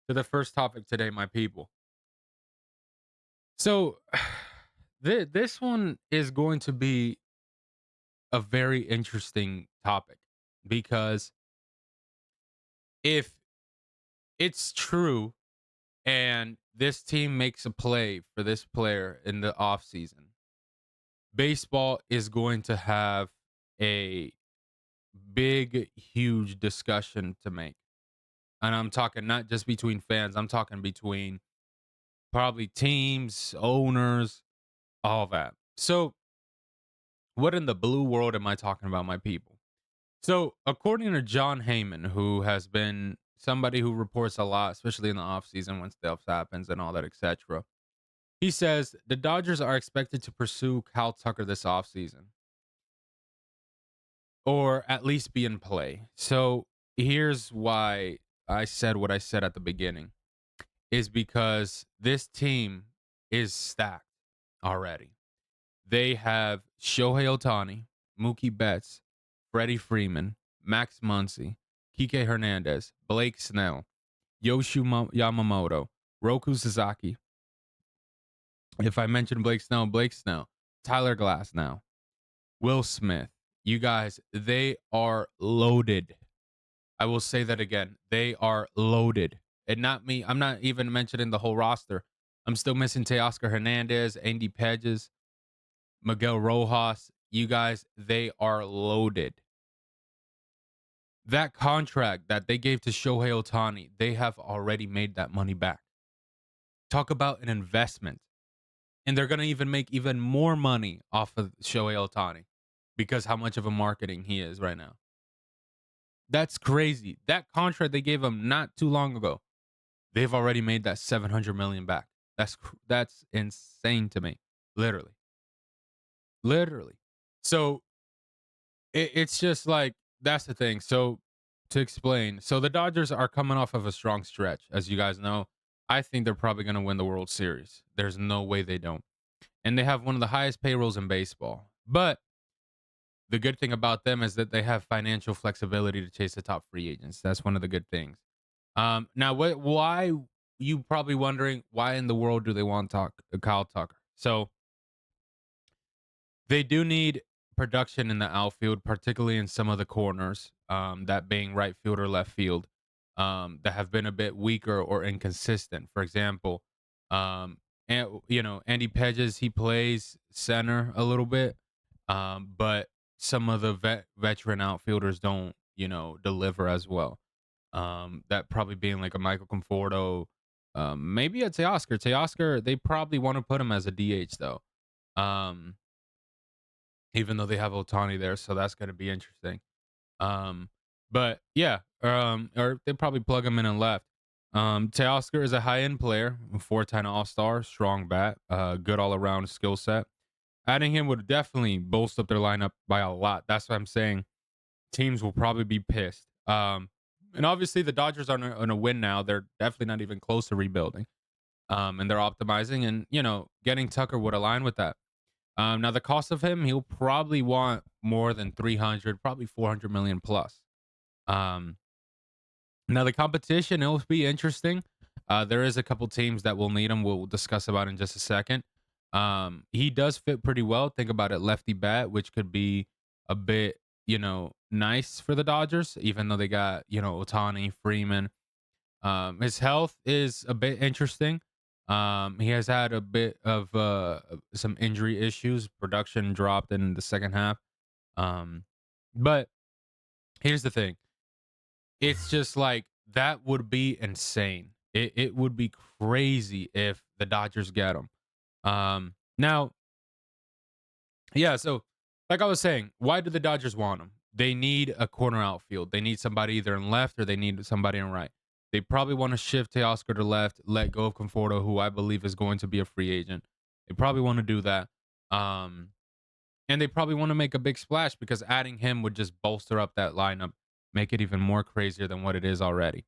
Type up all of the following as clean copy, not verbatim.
to the first topic today, my people. So, this one is going to be a very interesting topic because if it's true and this team makes a play for this player in the offseason, baseball is going to have a big, huge discussion to make. And I'm talking not just between fans, I'm talking between probably teams, owners, all that. So, what in the blue world am I talking about, my people? So, according to John Heyman, who has been somebody who reports a lot, especially in the offseason when stuff happens and all that, etc., he says the Dodgers are expected to pursue Kyle Tucker this offseason, or at least be in play. So, here's why I said what I said at the beginning is because this team is stacked already. They have Shohei Ohtani, Mookie Betts, Freddie Freeman, Max Muncy, Kike Hernandez, Blake Snell, Yamamoto, Roku Sasaki. If I mentioned Blake Snell, Tyler Glass now, Will Smith. You guys, they are loaded. I will say that again. They are loaded. And not me. I'm not even mentioning the whole roster. I'm still missing Teoscar Hernandez, Andy Pedges, Miguel Rojas. You guys, they are loaded. That contract that they gave to Shohei Ohtani, they have already made that money back. Talk about an investment. And they're going to even make even more money off of Shohei Ohtani because how much of a marketing he is right now. That's crazy. That contract they gave him not too long ago, they've already made that 700 million back. That's insane to me. Literally. Literally. So it's just like that's the thing. So to explain, so the Dodgers are coming off of a strong stretch, as you guys know. I think they're probably going to win the World Series. There's no way they don't, and they have one of the highest payrolls in baseball. But the good thing about them is that they have financial flexibility to chase the top free agents. That's one of the good things. Now, why you probably wondering why in the world do they want Kyle Tucker? So they do need production in the outfield, particularly in some of the corners, that being right field or left field, that have been a bit weaker or inconsistent. For example, Andy Pedges, he plays center a little bit, but some of the veteran outfielders don't, deliver as well. That probably being like a Michael Conforto, maybe a Teoscar. Teoscar, they probably want to put him as a DH though. Um, even though they have Otani there, so that's going to be interesting. Um, but yeah, or they probably plug him in and left. Teoscar is a high end player, a 4-time All Star, strong bat, good all around skill set. Adding him would definitely bolster up their lineup by a lot. That's what I'm saying. Teams will probably be pissed. And obviously the Dodgers are on a win now. They're definitely not even close to rebuilding. And they're optimizing, and getting Tucker would align with that. Now the cost of him, he'll probably want more than 300, probably 400 million plus. Um, Now the competition, it'll be interesting. There is a couple teams that will need him. We'll discuss about in just a second. He does fit pretty well. Think about it, lefty bat, which could be a bit, nice for the Dodgers, even though they got, Otani, Freeman. His health is a bit interesting. He has had a bit of some injury issues. Production dropped in the second half. Um, but here's the thing. It's just like that would be insane. It would be crazy if the Dodgers get him. Now, yeah, so like I was saying, why do the Dodgers want him? They need a corner outfield. They need somebody either in left or they need somebody in right. They probably want to shift Teoscar to left, let go of Conforto, who I believe is going to be a free agent. They probably want to do that. Um, and they probably want to make a big splash because adding him would just bolster up that lineup, make it even more crazier than what it is already.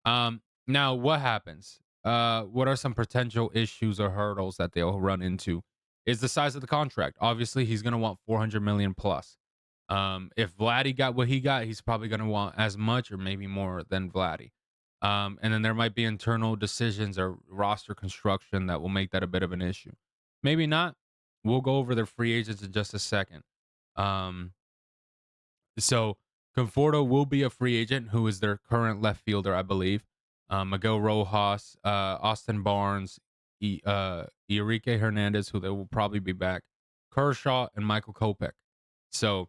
Now, what happens? What are some potential issues or hurdles that they'll run into? Is the size of the contract. Obviously, he's going to want 400 million plus. If Vladdy got what he got, he's probably going to want as much or maybe more than Vladdy. And then there might be internal decisions or roster construction that will make that a bit of an issue. Maybe not. We'll go over their free agents in just a second. Um, so Conforto will be a free agent who is their current left fielder, I believe. Miguel Rojas, Austin Barnes, Enrique Hernandez, who they will probably be back, Kershaw, and Michael Kopech. So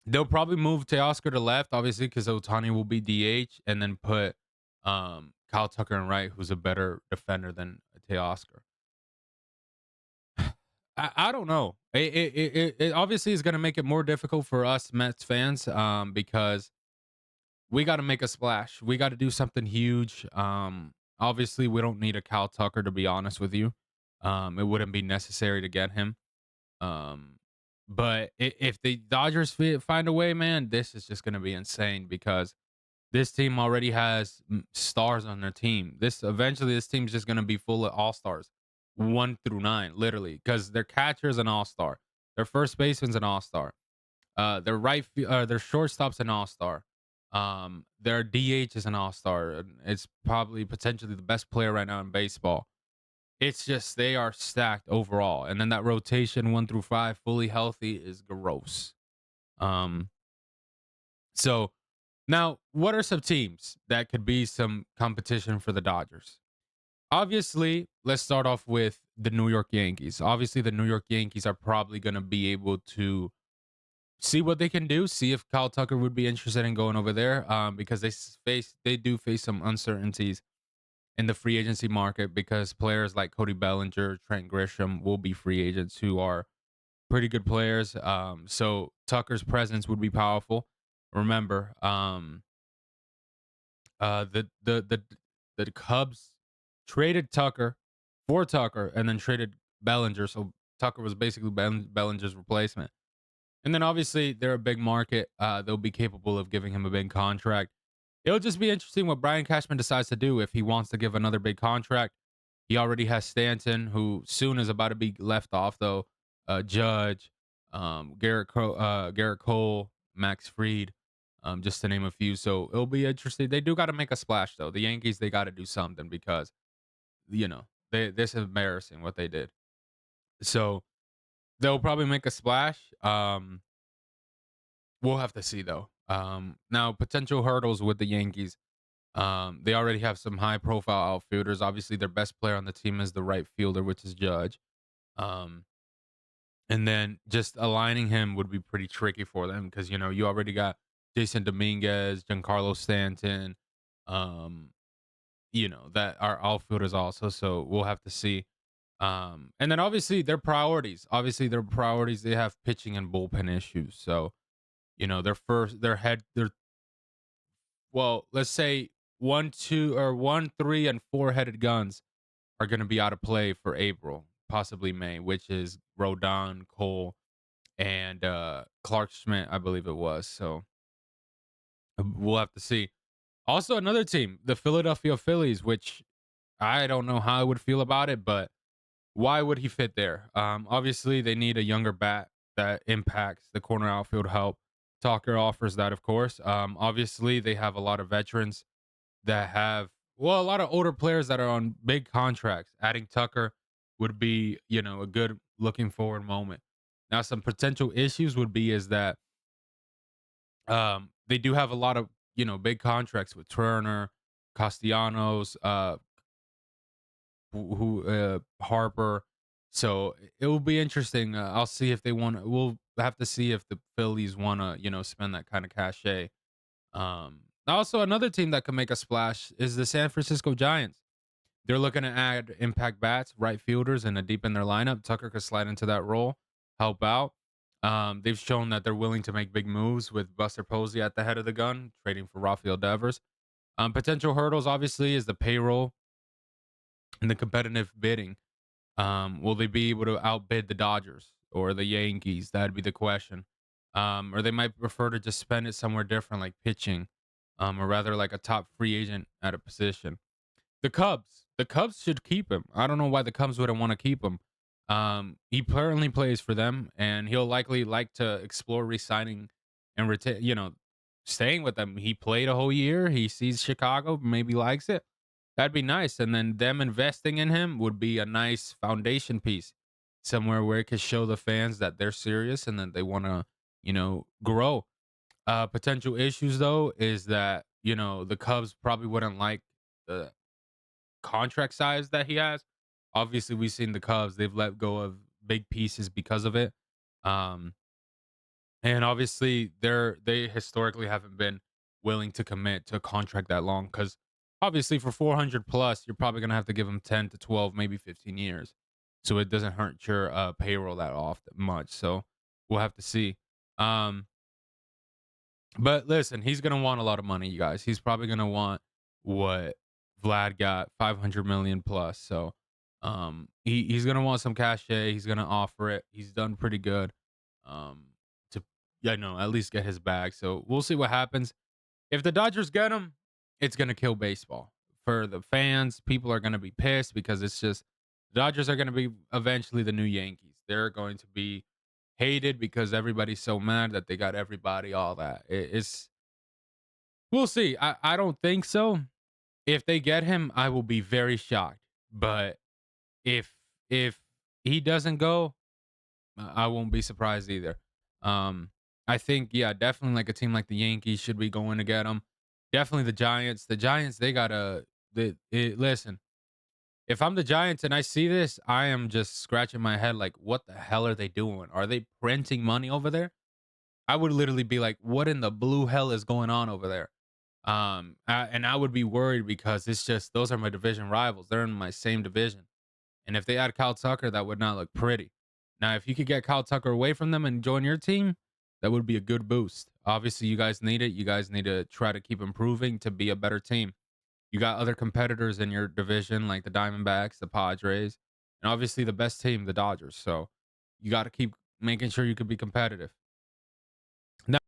they'll probably move Teoscar to left, obviously, because Otani will be DH, and then put Kyle Tucker in right, who's a better defender than Teoscar. I don't know. It obviously is going to make it more difficult for us Mets fans, because we got to make a splash. We got to do something huge. Obviously, we don't need a Cal Tucker, to be honest with you. It wouldn't be necessary to get him. Um, but if the Dodgers find a way, man, this is just going to be insane because this team already has stars on their team. This team's just going to be full of all stars, 1 through 9, literally, because their catcher's an all star, their first baseman's an all star, their shortstop's an all star. Their DH is an all star. It's probably potentially the best player right now in baseball. It's just they are stacked overall, and then that rotation 1 through 5, fully healthy, is gross. Um, so now, what are some teams that could be some competition for the Dodgers? Obviously, let's start off with the New York Yankees. Obviously, the New York Yankees are probably going to be able to see what they can do. See if Kyle Tucker would be interested in going over there, because they do face some uncertainties in the free agency market because players like Cody Bellinger, Trent Grisham will be free agents who are pretty good players. So Tucker's presence would be powerful. Remember, the Cubs traded Tucker for Tucker and then traded Bellinger, so Tucker was basically Bellinger's replacement. And then obviously they're a big market. They'll be capable of giving him a big contract. It'll just be interesting what Brian Cashman decides to do if he wants to give another big contract. He already has Stanton, who soon is about to be left off, though. Judge, Garrett Cole, Max Fried, just to name a few. So it'll be interesting. They do got to make a splash, though. The Yankees, they got to do something because, this is embarrassing what they did. So they'll probably make a splash. We'll have to see, though. Now, potential hurdles with the Yankees. They already have some high profile outfielders. Obviously, their best player on the team is the right fielder, which is Judge. Um, and then just aligning him would be pretty tricky for them because you already got Jason Dominguez, Giancarlo Stanton, um, that are outfielders also. So we'll have to see. And then obviously their priorities. Obviously their priorities. They have pitching and bullpen issues. So their well, let's say 1, 2, or 1, 3, and 4 headed guns are going to be out of play for April, possibly May, which is Rodon, Cole, and Clark Schmidt, I believe it was. So we'll have to see. Also, another team, the Philadelphia Phillies, which I don't know how I would feel about it, but why would he fit there? Obviously, they need a younger bat that impacts the corner outfield help. Tucker offers that, of course. Obviously, they have a lot of veterans that have, well, a lot of older players that are on big contracts. Adding Tucker would be, a good looking forward moment. Now, some potential issues would be is that they do have a lot of, big contracts with Turner, Castellanos, Harper. So it will be interesting. I'll see if they want. We'll have to see if the Phillies want to, spend that kind of cachet. Also, another team that can make a splash is the San Francisco Giants. They're looking to add impact bats, right fielders, and to deepen their lineup. Tucker could slide into that role, help out. They've shown that they're willing to make big moves with Buster Posey at the head of the gun, trading for Rafael Devers. Potential hurdles, obviously, is the payroll and the competitive bidding. Will they be able to outbid the Dodgers or the Yankees? That'd be the question. Or they might prefer to just spend it somewhere different, like pitching, or rather like a top free agent at a position. The Cubs should keep him. I don't know why the Cubs wouldn't want to keep him. He currently plays for them, and he'll likely like to explore resigning and retain, staying with them. He played a whole year. He sees Chicago, maybe likes it. That'd be nice. And then them investing in him would be a nice foundation piece somewhere where it could show the fans that they're serious and that they want to, grow. Potential issues though is that, the Cubs probably wouldn't like the contract size that he has. Obviously, we've seen the Cubs, they've let go of big pieces because of it. Um, and obviously they historically haven't been willing to commit to a contract that long because obviously for 400 plus, you're probably gonna have to give them 10 to 12, maybe 15 years. So it doesn't hurt your payroll that often much. So we'll have to see. Um, but listen, he's gonna want a lot of money, you guys. He's probably gonna want what Vlad got, 500 million plus. So he's gonna want some cachet. He's gonna offer it. He's done pretty good. To at least get his bag. So we'll see what happens. If the Dodgers get him, it's gonna kill baseball. For the fans, people are gonna be pissed because it's just the Dodgers are gonna be eventually the new Yankees. They're going to be hated because everybody's so mad that they got everybody, all that. It's we'll see. I don't think so. If they get him, I will be very shocked. But if if he doesn't go, I won't be surprised either. Um, I think, yeah, definitely like a team like the Yankees should be going to get him. Definitely the Giants. The Giants, they gotta. Listen, if I'm the Giants and I see this, I am just scratching my head like, what the hell are they doing? Are they printing money over there? I would literally be like, what in the blue hell is going on over there? And I would be worried because it's just those are my division rivals. They're in my same division. And if they add Kyle Tucker, that would not look pretty. Now, if you could get Kyle Tucker away from them and join your team, that would be a good boost. Obviously, you guys need it. You guys need to try to keep improving to be a better team. You got other competitors in your division like the Diamondbacks, the Padres, and obviously the best team, the Dodgers. So you got to keep making sure you could be competitive.